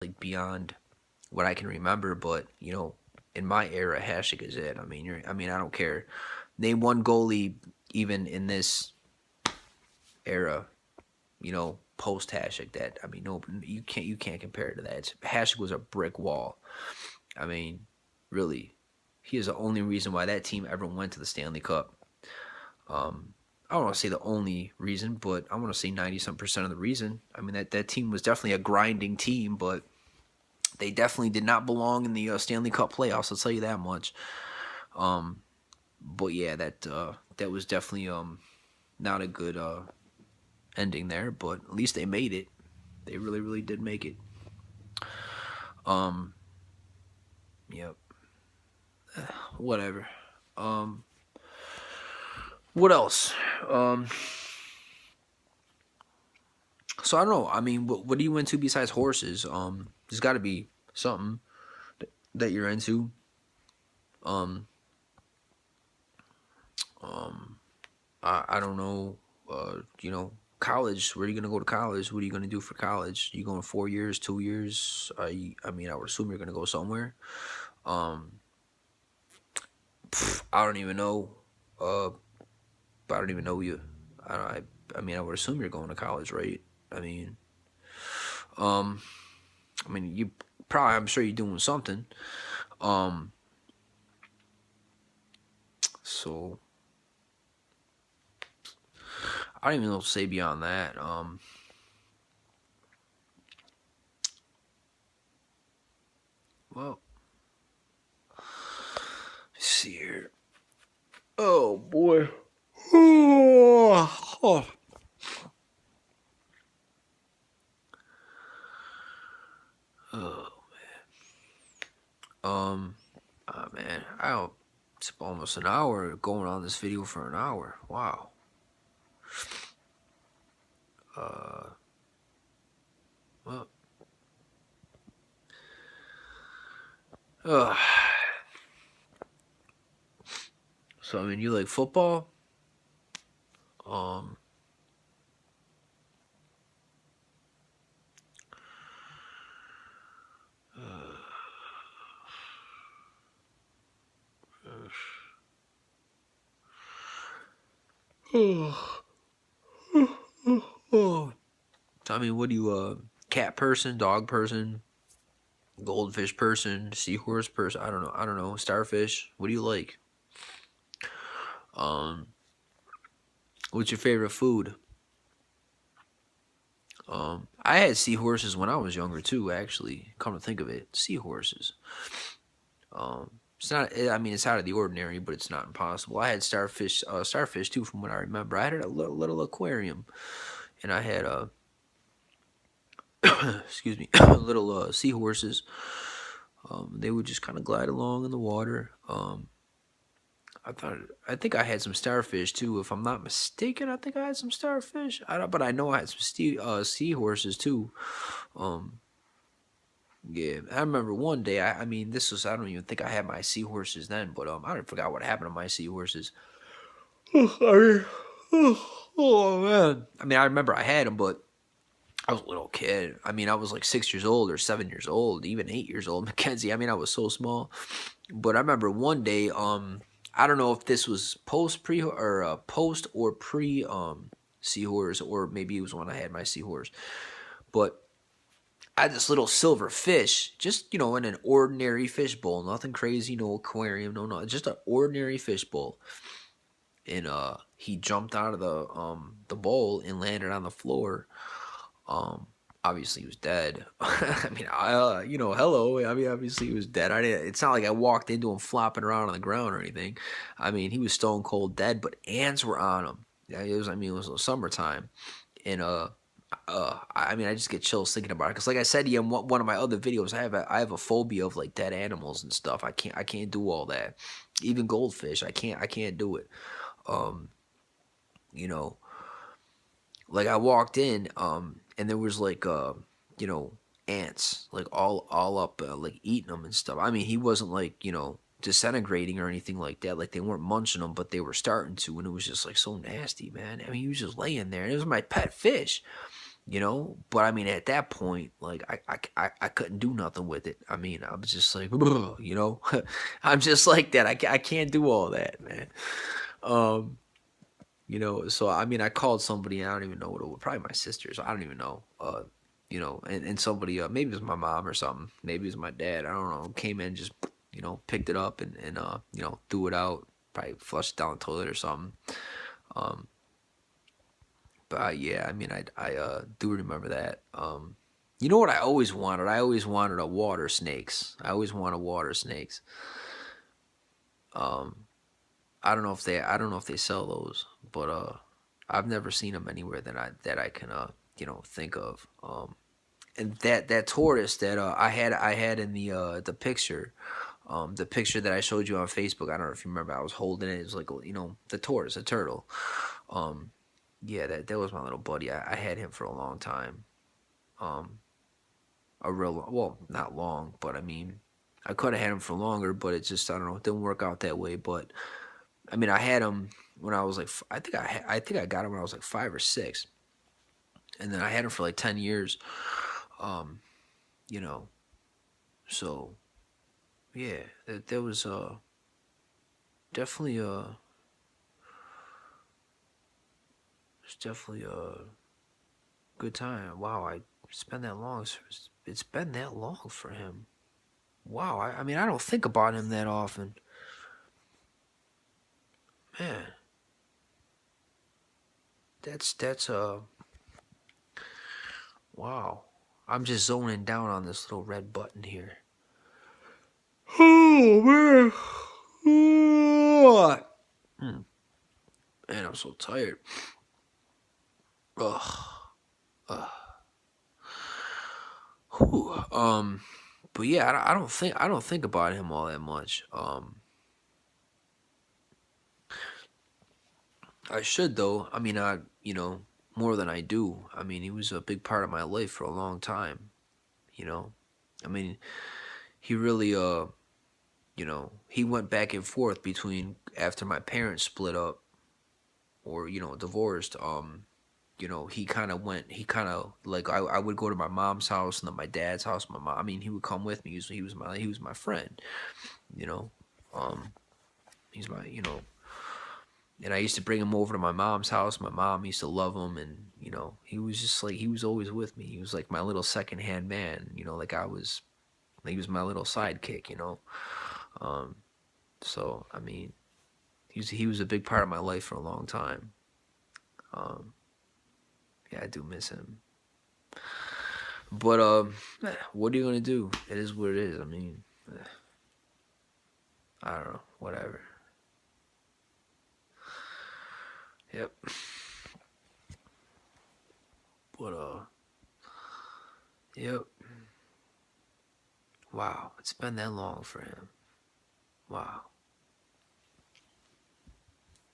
like beyond what I can remember. But in my era, Hasek is it. I mean, I don't care. Name one goalie even in this era, post Hasek. That, I mean, no, you can't compare it to that. Hasek was a brick wall. I mean, really, he is the only reason why that team ever went to the Stanley Cup. Um, I don't want to say the only reason, but I want to say 90% of the reason. I mean, that team was definitely a grinding team, but they definitely did not belong in the Stanley Cup playoffs. I'll tell you that much. Um, but yeah, that was definitely not a good ending there. But at least they made it. They really, really did make it. Um, yep. Whatever. Um, what else? Um, so I don't know. I mean, what are you into besides horses? There's got to be something that you're into. Um, um, I don't know. College. Where are you gonna go to college? What are you gonna do for college? You going 4 years, 2 years? I mean, I would assume you're gonna go somewhere. Um, I don't even know. Uh, but I don't even know you. I mean, I would assume you're going to college, right? I mean, um, I mean, you probably. I'm sure you're doing something. Um, so I don't even know what to say beyond that. Well, let's see here. Oh boy. Oh. Oh. Um. Oh, man. I don't. It's almost an hour going on this video for an hour. Wow. Uh. Well. Uh. So I mean, you like football? Um. Oh. Oh. So, I mean, what do you cat person, dog person, goldfish person, seahorse person? I don't know. I don't know. Starfish. What do you like? Um. What's your favorite food? I had seahorses when I was younger too. Actually, come to think of it, seahorses. It's not. I mean, it's out of the ordinary, but it's not impossible. I had starfish too, from what I remember. I had a little aquarium, and I had excuse me, little seahorses. They would just kind of glide along in the water. I think I had some starfish too, if I'm not mistaken. I think I had some starfish. But I know I had some seahorses too. Um, Yeah, I remember one day. I mean, this was. I don't even think I had my seahorses then, but I forgot what happened to my seahorses. I mean, oh man. I mean, I remember I had them, but I was a little kid. I mean, I was like 6 years old or 7 years old, even 8 years old. Mackenzie. I mean, I was so small. But I remember one day. I don't know if this was post or pre seahorse, or maybe it was when I had my seahorse, but I had this little silver fish, just in an ordinary fish bowl, nothing crazy, no aquarium, no, just an ordinary fish bowl. And he jumped out of the bowl and landed on the floor. Um, Obviously he was dead. I mean, hello. I mean, obviously he was dead. I didn't. It's not like I walked into him flopping around on the ground or anything. I mean, he was stone cold dead, but ants were on him. Yeah, it was. I mean, it was summertime, and I mean, I just get chills thinking about it. Cause like I said to you in one of my other videos, I have a phobia of like dead animals and stuff. I can't do all that. Even goldfish, I can't do it. Um, you know, like I walked in, and there was like you know, ants like all up, like eating them and stuff. I mean, he wasn't like disintegrating or anything like that. Like they weren't munching them, but they were starting to, and it was just like so nasty, man. I mean, he was just laying there, and it was my pet fish. you know. But I mean, at that point, like I couldn't do nothing with it. I mean, I was just like, you know, I'm just like that. I can't do all that, man. Um, you know, so I mean, I called somebody. I don't even know what it was. Probably my sisters. I don't even know. You know, and somebody, maybe it was my mom or something. Maybe it was my dad. I don't know. Came in, just you know, picked it up and you know, threw it out. Probably flushed it down the toilet or something. Um, but yeah, I mean, I do remember that. You know what I always wanted? I always wanted a water snakes. I always wanted water snakes. Um, I don't know if they sell those, but I've never seen them anywhere that I can you know, think of. And that tortoise that I had in the picture, the picture that I showed you on Facebook. I don't know if you remember. I was holding it. It was like, you know, the tortoise, a turtle. Um, yeah, that was my little buddy. I had him for a long time. Um, a real well, not long, but I mean, I could have had him for longer, but it just, I don't know, it didn't work out that way. But I mean, I had him when I was like, I think I got him when I was like 5 or 6, and then I had him for like 10 years. Um, you know, so yeah, that was definitely it's definitely a good time. Wow, I spent that long. It's been that long for him. Wow, I mean, I don't think about him that often, man. That's wow. I'm just zoning down on this little red button here. Oh man. Hmm. Man, I'm so tired. Ugh. Ugh. Whew. But yeah, I don't think about him all that much. I should though. I mean, I you know, more than I do. I mean, he was a big part of my life for a long time. You know, I mean, he really you know, he went back and forth between after my parents split up or you know, divorced. You know, he kind of like, I would go to my mom's house and then my dad's house. My mom, I mean, he would come with me. He was my friend. You know, um, he's my, you know, and I used to bring him over to my mom's house. My mom used to love him, and you know, he was just like, he was always with me. He was like my little secondhand man. You know, like he was my little sidekick. You know, um, so I mean, he was a big part of my life for a long time. Um, yeah, I do miss him. But what are you gonna do? It is what it is. I mean, I don't know. Whatever. Yep. But yep. Wow, it's been that long for him. Wow.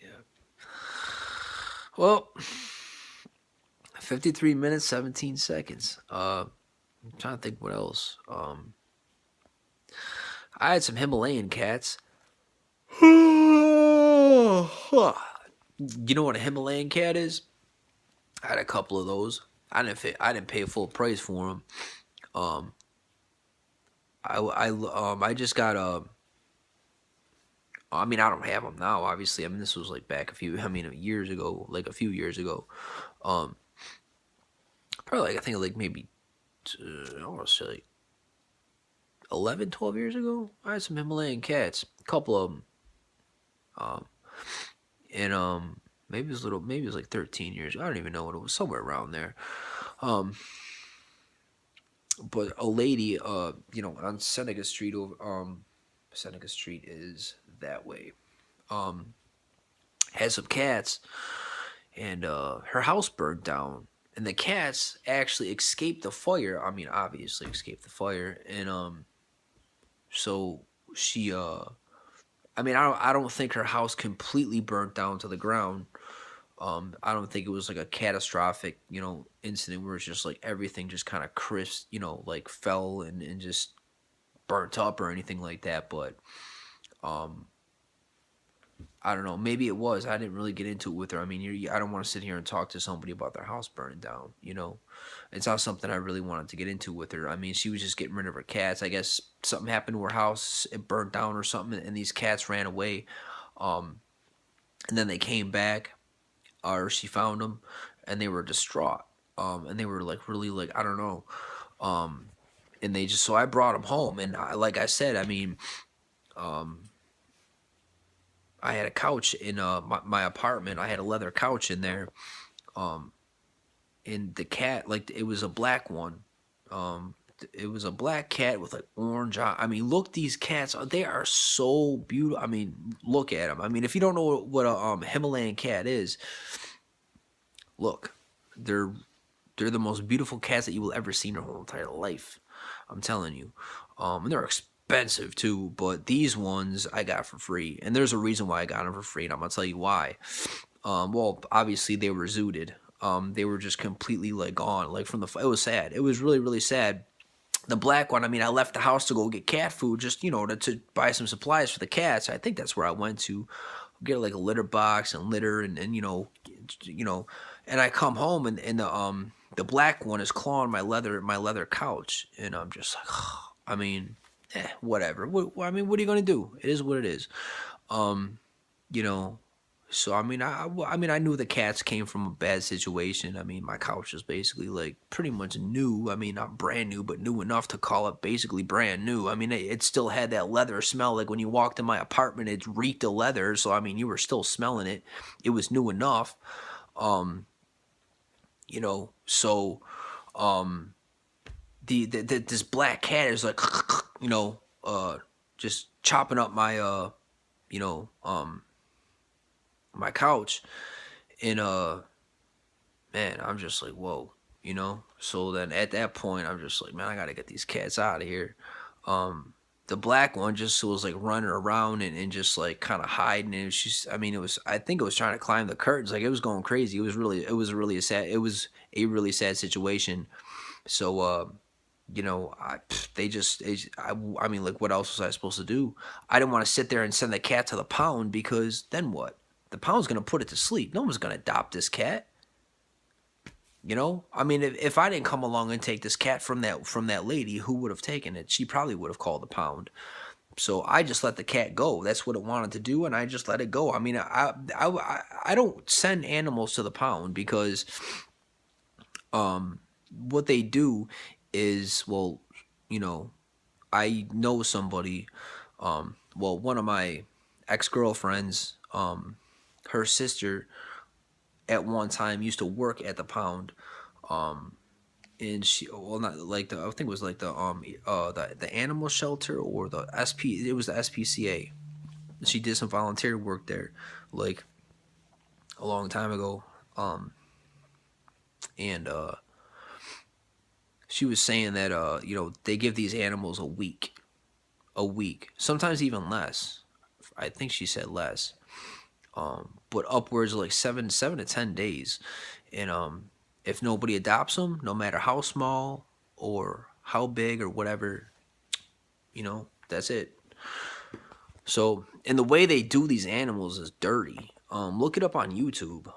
Yeah. Well, 53 minutes, 17 seconds. I'm trying to think what else. I had some Himalayan cats. You know what a Himalayan cat is? I had a couple of those. I didn't pay full price for them. Um, I just got I mean, I don't have them now. Obviously, I mean, this was like back a few. I mean, years ago, like a few years ago. Um, probably like I think like maybe I want to say like 11, 12 years ago. I had some Himalayan cats. A couple of them. Um, and maybe it was little. Maybe it was like 13 years. I don't even know what it was. Somewhere around there. Um, but a lady, you know, on Seneca Street over, Seneca Street is that way. Um, had some cats, and her house burned down, and the cats actually escaped the fire. I mean, obviously escaped the fire, and so she I mean, I don't think her house completely burnt down to the ground. I don't think it was like a catastrophic, you know, incident where it's just like everything just kind of crisp, you know, like fell and just burnt up or anything like that. But um, I don't know. Maybe it was. I didn't really get into it with her. I mean, I don't want to sit here and talk to somebody about their house burning down. You know, it's not something I really wanted to get into with her. I mean, she was just getting rid of her cats. I guess something happened to her house. It burnt down or something, and these cats ran away. Um, and then they came back, or she found them, and they were distraught. And they were like really like I don't know. Um, and they just so I brought them home, and like I said, I mean, um, I had a couch in my apartment. I had a leather couch in there. Um, and the cat, like it was a black one. It was a black cat with like orange eye. I mean, look, these cats, they are so beautiful. I mean, look at them. I mean, if you don't know what a Himalayan cat is, look, they're they're the most beautiful cats that you will ever see in your whole entire life. I'm telling you. And they're expensive too, but these ones I got for free. And there's a reason why I got them for free, and I'm gonna tell you why. Well, obviously they were zooted. They were just completely like gone. Like from the, it was sad. It was really really sad. The black one, I mean, I left the house to go get cat food, just to buy some supplies for the cats. I think that's where I went to get like a litter box and litter and you know, and I come home and the black one is clawing my leather couch, and I'm just like, I mean, whatever. I mean, what are you gonna do? It is what it is. Um, you know. So I mean, I knew the cats came from a bad situation. I mean, my couch is basically like pretty much new. I mean, not brand new, but new enough to call it basically brand new. I mean, it still had that leather smell. Like when you walked in my apartment, it reeked of leather. So I mean, you were still smelling it. It was new enough. Um, so um, the this black cat is like, just chopping up my you know, um my couch, and man, I'm just like, whoa, so then at that point I'm just like, man, I gotta get these cats out of here. The black one just was like running around and just like kind of hiding, and it was just, I mean, I think it was trying to climb the curtains, like it was going crazy. It was a really sad situation. So I mean, like, what else was I supposed to do? I didn't want to sit there and send the cat to the pound, because then what? The pound's gonna put it to sleep. No one's gonna adopt this cat. I mean, if I didn't come along and take this cat from that lady, who would have taken it? She probably would have called the pound. So I just let the cat go. That's what it wanted to do, and I just let it go. I mean, I don't send animals to the pound, because what they do is, well, you know, I know somebody, well, one of my ex-girlfriends, her sister at one time used to work at the pound, um, and she, well, not like I think it was like the animal shelter, or the SP, it was the SPCA. She did some volunteer work there, like a long time ago, and she was saying that they give these animals a week, sometimes even less. I think she said less, but upwards of like seven to 10 days, and if nobody adopts them, no matter how small or how big or whatever, that's it. So, and the way they do these animals is dirty. Look it up on YouTube.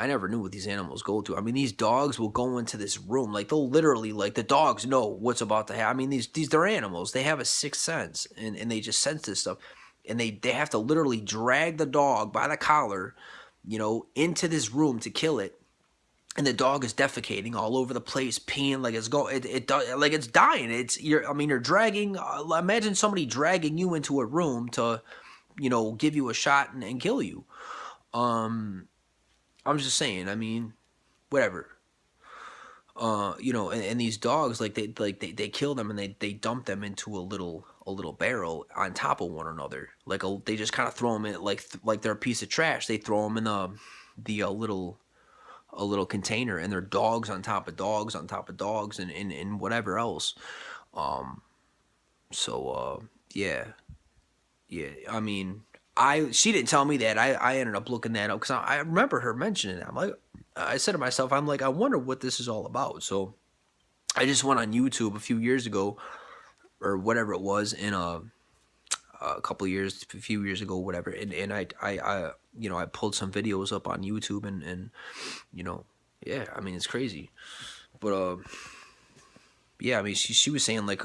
I never knew what these animals go through. I mean, these dogs will go into this room, like they'll literally, like, the dogs know what's about to happen. I mean, these they're animals. They have a sixth sense, and they just sense this stuff, and they have to literally drag the dog by the collar, into this room to kill it. And the dog is defecating all over the place, peeing like like it's dying. You're dragging. Imagine somebody dragging you into a room to, give you a shot and kill you. I'm just saying. I mean, whatever. And these dogs, like they kill them, and they dump them into a little barrel on top of one another. They just kind of throw them in, like they're a piece of trash. They throw them in the little container, and they're dogs on top of dogs on top of dogs, and whatever else. Yeah. I mean, she didn't tell me that. I ended up looking that up, because I remember her mentioning it. I said to myself, I'm like, I wonder what this is all about. So I just went on YouTube a few years ago, or whatever it was, and a couple of years, a few years ago, whatever. And I you know, I pulled some videos up on YouTube, and you know, yeah, I mean, it's crazy. But yeah, I mean, she was saying like